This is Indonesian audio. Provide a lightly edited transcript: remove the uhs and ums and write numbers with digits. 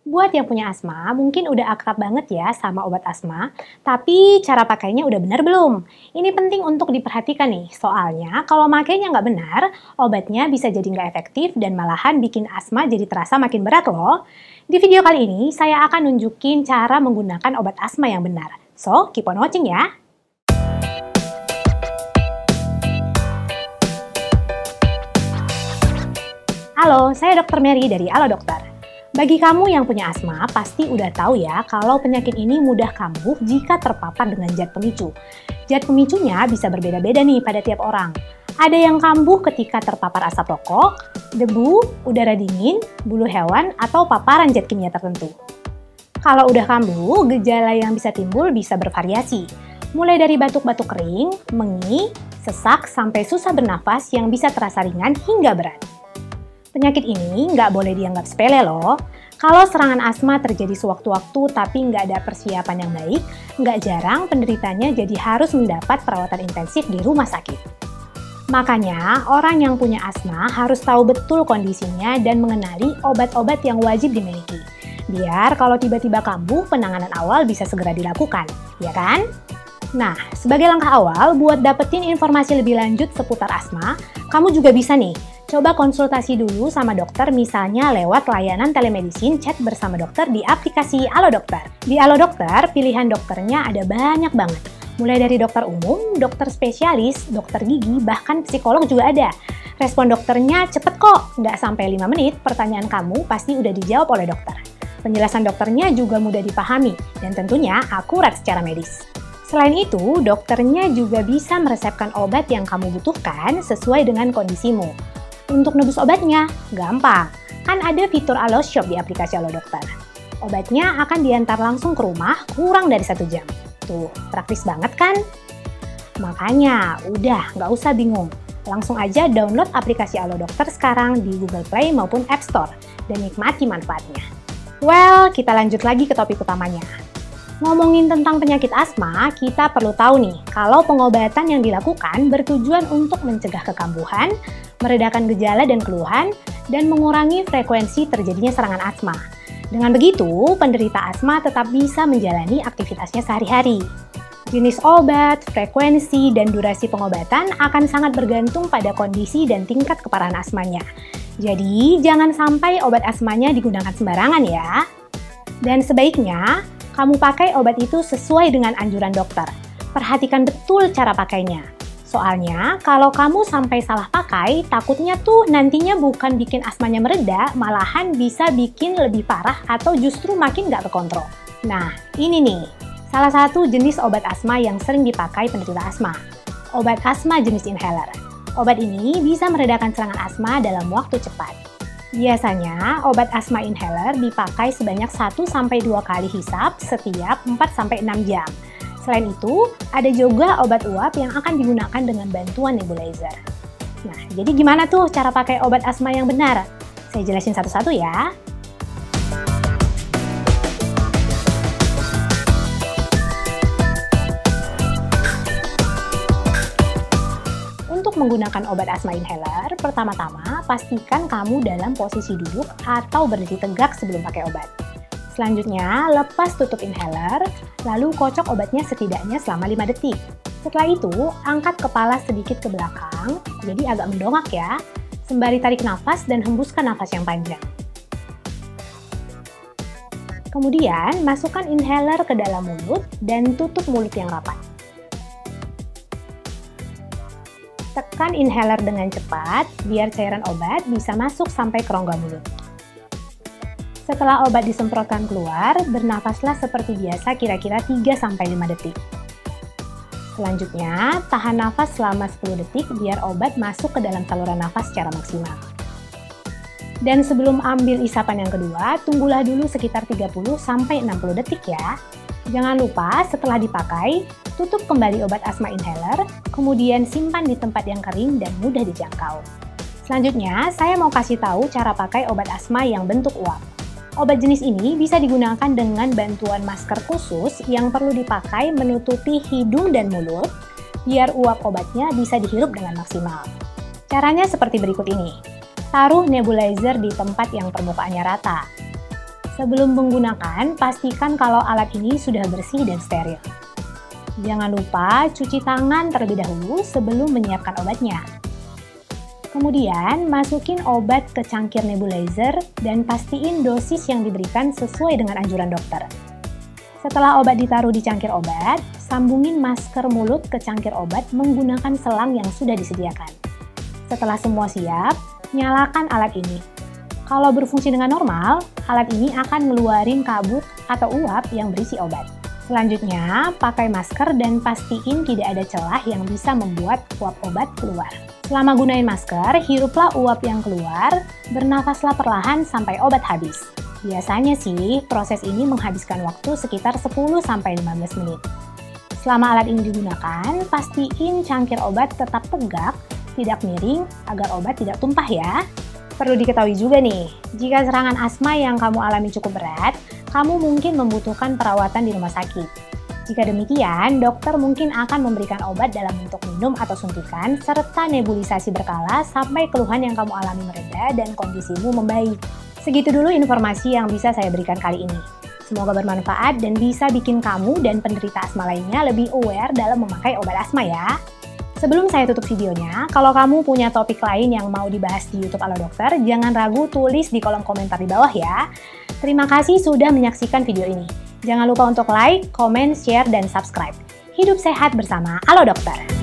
Buat yang punya asma, mungkin udah akrab banget ya sama obat asma, tapi cara pakainya udah benar belum? Ini penting untuk diperhatikan nih, soalnya kalau makainya nggak benar, obatnya bisa jadi nggak efektif dan malahan bikin asma jadi terasa makin berat loh. Di video kali ini, saya akan nunjukin cara menggunakan obat asma yang benar. So, keep on watching ya! Halo, saya Dr. Mary dari Halo Dokter. Bagi kamu yang punya asma, pasti udah tahu ya kalau penyakit ini mudah kambuh jika terpapar dengan zat pemicu. Zat pemicunya bisa berbeda-beda nih pada tiap orang. Ada yang kambuh ketika terpapar asap rokok, debu, udara dingin, bulu hewan, atau paparan zat kimia tertentu. Kalau udah kambuh, gejala yang bisa timbul bisa bervariasi. Mulai dari batuk-batuk kering, mengi, sesak, sampai susah bernafas yang bisa terasa ringan hingga berat. Penyakit ini nggak boleh dianggap sepele loh. Kalau serangan asma terjadi sewaktu-waktu tapi nggak ada persiapan yang baik, nggak jarang penderitanya jadi harus mendapat perawatan intensif di rumah sakit. Makanya, orang yang punya asma harus tahu betul kondisinya dan mengenali obat-obat yang wajib dimiliki. Biar kalau tiba-tiba kambuh, penanganan awal bisa segera dilakukan, ya kan? Nah, sebagai langkah awal buat dapetin informasi lebih lanjut seputar asma, kamu juga bisa nih, coba konsultasi dulu sama dokter misalnya lewat layanan telemedicine chat bersama dokter di aplikasi Halo Dokter. Di Halo Dokter, pilihan dokternya ada banyak banget. Mulai dari dokter umum, dokter spesialis, dokter gigi, bahkan psikolog juga ada. Respon dokternya cepet kok, nggak sampai 5 menit pertanyaan kamu pasti udah dijawab oleh dokter. Penjelasan dokternya juga mudah dipahami dan tentunya akurat secara medis. Selain itu, dokternya juga bisa meresepkan obat yang kamu butuhkan sesuai dengan kondisimu. Untuk nebus obatnya, gampang. Kan ada fitur Halo Shop di aplikasi Halo Dokter. Obatnya akan diantar langsung ke rumah kurang dari 1 jam. Tuh, praktis banget kan? Makanya, udah nggak usah bingung. Langsung aja download aplikasi Halo Dokter sekarang di Google Play maupun App Store dan nikmati manfaatnya. Well, kita lanjut lagi ke topik utamanya. Ngomongin tentang penyakit asma, kita perlu tahu nih, kalau pengobatan yang dilakukan bertujuan untuk mencegah kekambuhan, meredakan gejala dan keluhan, dan mengurangi frekuensi terjadinya serangan asma. Dengan begitu, penderita asma tetap bisa menjalani aktivitasnya sehari-hari. Jenis obat, frekuensi, dan durasi pengobatan akan sangat bergantung pada kondisi dan tingkat keparahan asmanya. Jadi, jangan sampai obat asmanya digunakan sembarangan ya. Dan sebaiknya, kamu pakai obat itu sesuai dengan anjuran dokter. Perhatikan betul cara pakainya. Soalnya, kalau kamu sampai salah pakai, takutnya tuh nantinya bukan bikin asmanya mereda, malahan bisa bikin lebih parah atau justru makin nggak terkontrol. Nah, ini nih, salah satu jenis obat asma yang sering dipakai penderita asma. Obat asma jenis inhaler. Obat ini bisa meredakan serangan asma dalam waktu cepat. Biasanya, obat asma inhaler dipakai sebanyak 1-2 kali hisap setiap 4-6 jam. Selain itu, ada juga obat uap yang akan digunakan dengan bantuan nebulizer. Nah, jadi gimana tuh cara pakai obat asma yang benar? Saya jelasin satu-satu ya. Untuk menggunakan obat asma inhaler, pertama-tama pastikan kamu dalam posisi duduk atau berdiri tegak sebelum pakai obat. Selanjutnya, lepas tutup inhaler, lalu kocok obatnya setidaknya selama 5 detik. Setelah itu, angkat kepala sedikit ke belakang, jadi agak mendongak ya, sembari tarik nafas dan hembuskan nafas yang panjang. Kemudian, masukkan inhaler ke dalam mulut dan tutup mulut yang rapat. Tekan inhaler dengan cepat, biar cairan obat bisa masuk sampai ke rongga mulut. Setelah obat disemprotkan keluar, bernafaslah seperti biasa kira-kira 3-5 detik. Selanjutnya, tahan nafas selama 10 detik biar obat masuk ke dalam saluran nafas secara maksimal. Dan sebelum ambil isapan yang kedua, tunggulah dulu sekitar 30-60 detik ya. Jangan lupa setelah dipakai, tutup kembali obat asma inhaler, kemudian simpan di tempat yang kering dan mudah dijangkau. Selanjutnya, saya mau kasih tahu cara pakai obat asma yang bentuk uap. Obat jenis ini bisa digunakan dengan bantuan masker khusus yang perlu dipakai menutupi hidung dan mulut, biar uap obatnya bisa dihirup dengan maksimal. Caranya seperti berikut ini. Taruh nebulizer di tempat yang permukaannya rata. Sebelum menggunakan, pastikan kalau alat ini sudah bersih dan steril. Jangan lupa cuci tangan terlebih dahulu sebelum menyiapkan obatnya. Kemudian, masukin obat ke cangkir nebulizer dan pastiin dosis yang diberikan sesuai dengan anjuran dokter. Setelah obat ditaruh di cangkir obat, sambungin masker mulut ke cangkir obat menggunakan selang yang sudah disediakan. Setelah semua siap, nyalakan alat ini. Kalau berfungsi dengan normal, alat ini akan ngeluarin kabut atau uap yang berisi obat. Selanjutnya, pakai masker dan pastiin tidak ada celah yang bisa membuat uap obat keluar. Selama gunain masker, hiruplah uap yang keluar, bernafaslah perlahan sampai obat habis. Biasanya sih, proses ini menghabiskan waktu sekitar 10-15 menit. Selama alat ini digunakan, pastiin cangkir obat tetap tegak, tidak miring, agar obat tidak tumpah ya. Perlu diketahui juga nih, jika serangan asma yang kamu alami cukup berat, kamu mungkin membutuhkan perawatan di rumah sakit. Jika demikian, dokter mungkin akan memberikan obat dalam bentuk minum atau suntikan, serta nebulisasi berkala sampai keluhan yang kamu alami mereda dan kondisimu membaik. Segitu dulu informasi yang bisa saya berikan kali ini. Semoga bermanfaat dan bisa bikin kamu dan penderita asma lainnya lebih aware dalam memakai obat asma ya. Sebelum saya tutup videonya, kalau kamu punya topik lain yang mau dibahas di YouTube Halo Dokter, jangan ragu tulis di kolom komentar di bawah ya. Terima kasih sudah menyaksikan video ini. Jangan lupa untuk like, comment, share, dan subscribe. Hidup sehat bersama Halo Dokter.